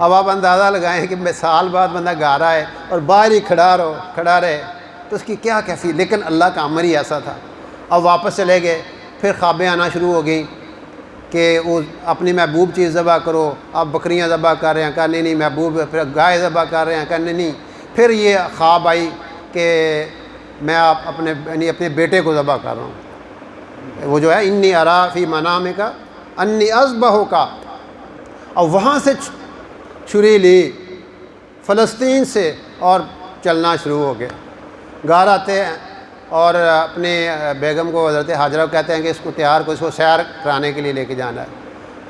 اب آپ اندازہ لگائیں کہ میں سال بعد بندہ گا رہا ہے اور باہر ہی کھڑا رہے تو اس کی کیا کیفیت، لیکن اللہ کا امر ہی ایسا تھا۔ اب واپس چلے گئے، پھر خوابیں آنا شروع ہو گئیں کہ وہ اپنی محبوب چیز ذبح کرو، آپ بکریاں ذبح کر رہے ہیں، کہا نہیں محبوب، پھر گائے ذبح کر رہے ہیں، کہا نہیں۔ پھر یہ خواب آئی کہ میں اپنے بیٹے کو ذبح کر رہا ہوں، وہ جو ہے انی ارا فی منامک انی اذبحک، اور وہاں سے چھری لی فلسطین سے اور چلنا شروع ہو گئے۔ گھر آتے ہیں اور اپنے بیگم کو، حضرت حاجرہ کو کہتے ہیں کہ اس کو تیار کو، اس کو سیر کرانے کے لیے لے کے جانا ہے۔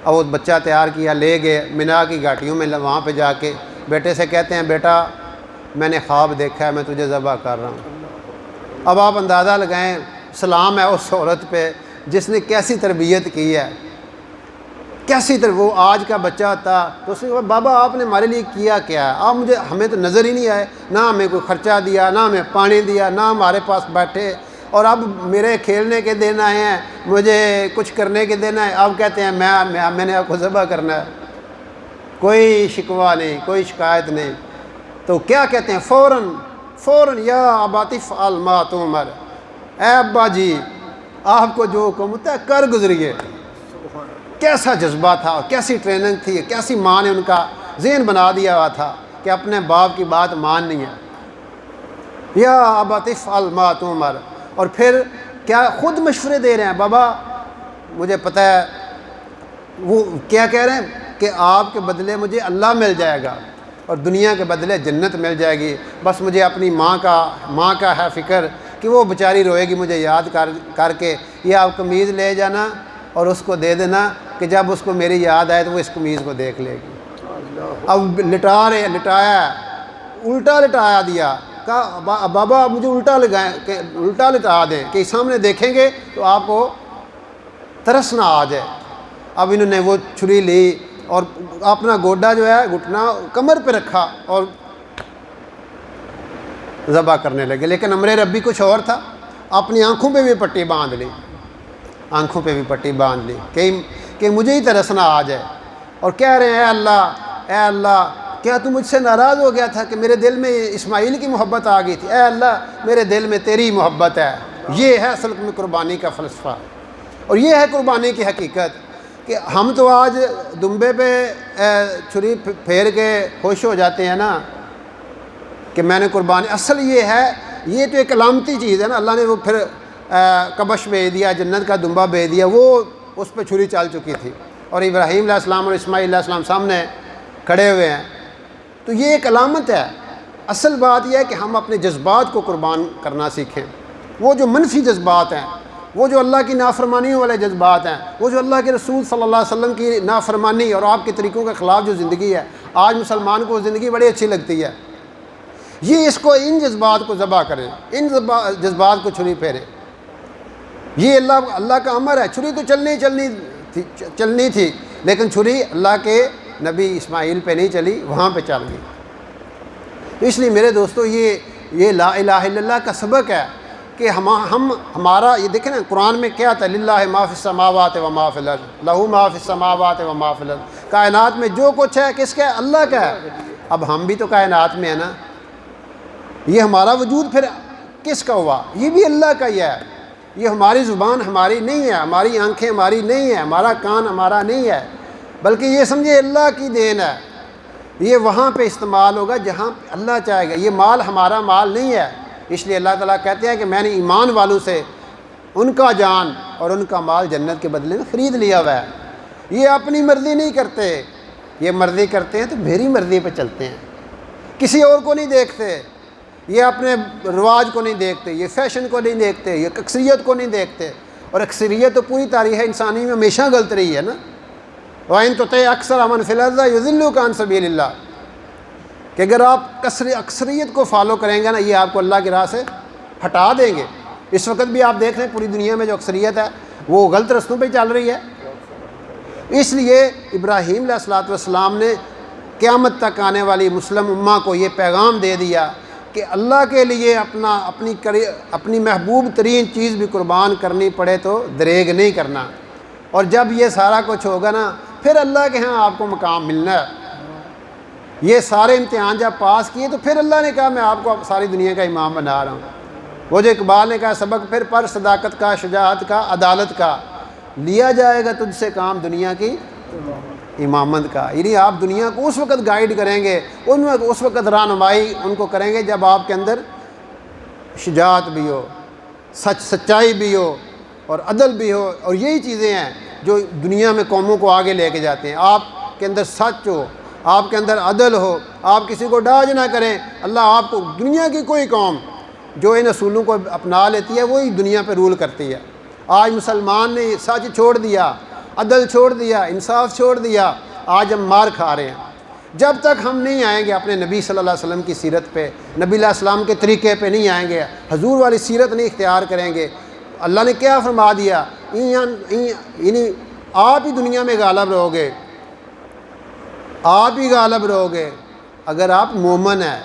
اب وہ بچہ تیار کیا، لے گئے مینا کی گھاٹیوں میں، وہاں پہ جا کے بیٹے سے کہتے ہیں بیٹا میں نے خواب دیکھا ہے، میں تجھے ذبح کر رہا ہوں۔ اب آپ اندازہ لگائیں سلام ہے اس عورت پہ جس نے کیسی تربیت کی ہے، کیسی وہ آج کا بچہ ہوتا تو اس نے کہا بابا آپ نے ہمارے لیے کیا کیا ہے، آپ ہمیں تو نظر ہی نہیں آئے، نہ ہمیں کوئی خرچہ دیا، نہ ہمیں پانی دیا، نہ ہمارے پاس بیٹھے، اور اب میرے کھیلنے کے دن آئے ہیں، مجھے کچھ کرنے کے دن ہے، اب کہتے ہیں میں نے آپ کو ذبح کرنا ہے۔ کوئی شکوہ نہیں، کوئی شکایت نہیں، تو کیا کہتے ہیں فوراً یا ابا افعل ما تؤمر، اے ابا جی آپ کو جو حکم ہوتا ہے کر گزریے۔ کیسا جذبہ تھا، کیسی ٹریننگ تھی، کیسی ماں نے ان کا ذہن بنا دیا ہوا تھا کہ اپنے باپ کی بات ماننی ہے۔ یا ابا افعل ما تؤمر، اور پھر کیا خود مشورے دے رہے ہیں، بابا مجھے پتہ ہے، وہ کیا کہہ رہے ہیں کہ آپ کے بدلے مجھے اللہ مل جائے گا اور دنیا کے بدلے جنت مل جائے گی، بس مجھے اپنی ماں کا ہے فکر کہ وہ بیچاری روئے گی مجھے یاد کر کے، یہ آپ قمیض لے جانا اور اس کو دے دینا کہ جب اس کو میری یاد آئے تو وہ اس قمیض کو دیکھ لے گی۔ اب لٹایا الٹا لٹایا دیا، کہا بابا مجھے الٹا لٹا دیں کہ سامنے دیکھیں گے تو آپ کو ترس نہ آ جائے۔ اب انہوں نے وہ چھری لی اور اپنا گوڈا جو ہے گھٹنا کمر پہ رکھا اور ذبح کرنے لگے، لیکن امر ربی کچھ اور تھا، اپنی آنکھوں پہ بھی پٹی باندھ لی، آنکھوں پہ بھی پٹی باندھ لی کہ مجھے ہی ترسنا آ جائے، اور کہہ رہے ہیں اے اللہ کیا تو مجھ سے ناراض ہو گیا تھا کہ میرے دل میں اسماعیل کی محبت آ گئی تھی، اے اللہ میرے دل میں تیری محبت ہے۔ یہ ہے اصل میں قربانی کا فلسفہ، اور یہ ہے قربانی کی حقیقت کہ ہم تو آج دمبے پہ چھری پھیر کے خوش ہو جاتے ہیں نا کہ میں نے قربانی، اصل یہ ہے، یہ تو ایک علامتی چیز ہے نا، اللہ نے وہ پھر کبش بھیج دیا، جنت کا دمبا بھیج دیا، وہ اس پہ چھری چل چکی تھی، اور ابراہیم علیہ السلام اور اسماعیل علیہ السلام سامنے کھڑے ہوئے ہیں، تو یہ ایک علامت ہے۔ اصل بات یہ ہے کہ ہم اپنے جذبات کو قربان کرنا سیکھیں، وہ جو منفی جذبات ہیں، وہ جو اللہ کی نافرمانیوں والے جذبات ہیں، وہ جو اللہ کے رسول صلی اللہ علیہ وسلم کی نافرمانی اور آپ کے طریقوں کے خلاف جو زندگی ہے، آج مسلمان کو وہ زندگی بڑی اچھی لگتی ہے، یہ ان جذبات کو ذبح کریں، ان جذبات کو چھری پھیریں۔ یہ اللہ کا امر ہے، چھری تو چلنی تھی لیکن چھری اللہ کے نبی اسماعیل پہ نہیں چلی، وہاں پہ چل گئی۔ تو اس لیے میرے دوستو یہ لا الہ الا اللہ کا سبق ہے کہ ہمارا یہ دیکھیں نا قرآن میں کیا تھا، للہ ما فی السماوات و ما فی الارض، لہ ما فی السماوات و ما فی الارض، کائنات میں جو کچھ ہے کس کا ہے؟ اللہ کا ہے۔ اب ہم بھی تو کائنات میں ہیں نا، یہ ہمارا وجود پھر کس کا ہوا؟ یہ بھی اللہ کا ہی ہے۔ یہ ہماری زبان ہماری نہیں ہے، ہماری آنکھیں ہماری نہیں ہے، ہمارا کان ہمارا نہیں ہے، بلکہ یہ سمجھے اللہ کی دین ہے۔ یہ وہاں پہ استعمال ہوگا جہاں اللہ چاہے گا، یہ مال ہمارا مال نہیں ہے۔ اس لیے اللہ تعالیٰ کہتے ہیں کہ میں نے ایمان والوں سے ان کا جان اور ان کا مال جنت کے بدلے میں خرید لیا ہوا ہے۔ یہ اپنی مرضی نہیں کرتے، یہ مرضی کرتے ہیں تو میری مرضی پہ چلتے ہیں، کسی اور کو نہیں دیکھتے، یہ اپنے رواج کو نہیں دیکھتے، یہ فیشن کو نہیں دیکھتے، یہ اکثریت کو نہیں دیکھتے، اور اکثریت تو پوری تاریخ انسانی میں ہمیشہ غلط رہی ہے نا۔ وَإِن تُطِعْ أَكْثَرَ مَنْ فِي الْأَرْضِ يُضِلُّوكَ عَنْ سَبِيلِ اللَّهِ، کہ اگر آپ اکثریت کو فالو کریں گے نا، یہ آپ کو اللہ کی راہ سے ہٹا دیں گے۔ اس وقت بھی آپ دیکھ رہے ہیں پوری دنیا میں جو اکثریت ہے وہ غلط رستوں پہ چل رہی ہے۔ اس لیے ابراہیم علیہ السلام نے قیامت تک آنے والی مسلم امہ کو یہ پیغام دے دیا کہ اللہ کے لیے اپنی محبوب ترین چیز بھی قربان کرنی پڑے تو دریغ نہیں کرنا، اور جب یہ سارا کچھ ہوگا نا پھر اللہ کے ہاں آپ کو مقام ملنا ہے۔ یہ سارے امتحان جب پاس کیے تو پھر اللہ نے کہا میں آپ کو ساری دنیا کا امام بنا رہا ہوں۔ وہ جو اقبال نے کہا سبق پھر پر صداقت کا، شجاعت کا، عدالت کا، لیا جائے گا تجھ سے کام دنیا کی امامت کا۔ یعنی آپ دنیا کو اس وقت گائیڈ کریں گے، اس وقت رہنمائی ان کو کریں گے جب آپ کے اندر شجاعت بھی ہو، سچائی بھی ہو اور عدل بھی ہو، اور یہی چیزیں ہیں جو دنیا میں قوموں کو آگے لے کے جاتے ہیں۔ آپ کے اندر سچ ہو، آپ کے اندر عدل ہو، آپ کسی کو ڈاج نہ کریں، اللہ آپ کو، دنیا کی کوئی قوم جو ان اصولوں کو اپنا لیتی ہے وہی دنیا پہ رول کرتی ہے۔ آج مسلمان نے سچ چھوڑ دیا، عدل چھوڑ دیا، انصاف چھوڑ دیا، آج ہم مار کھا رہے ہیں۔ جب تک ہم نہیں آئیں گے اپنے نبی صلی اللہ علیہ وسلم کی سیرت پہ، نبی علیہ السلام کے طریقے پہ نہیں آئیں گے، حضور والی سیرت نہیں اختیار کریں گے، اللہ نے کیا فرما دیا، یعنی آپ ہی دنیا میں غالب رہو گے، آپ ہی غالب رہو گے اگر آپ مومن ہیں۔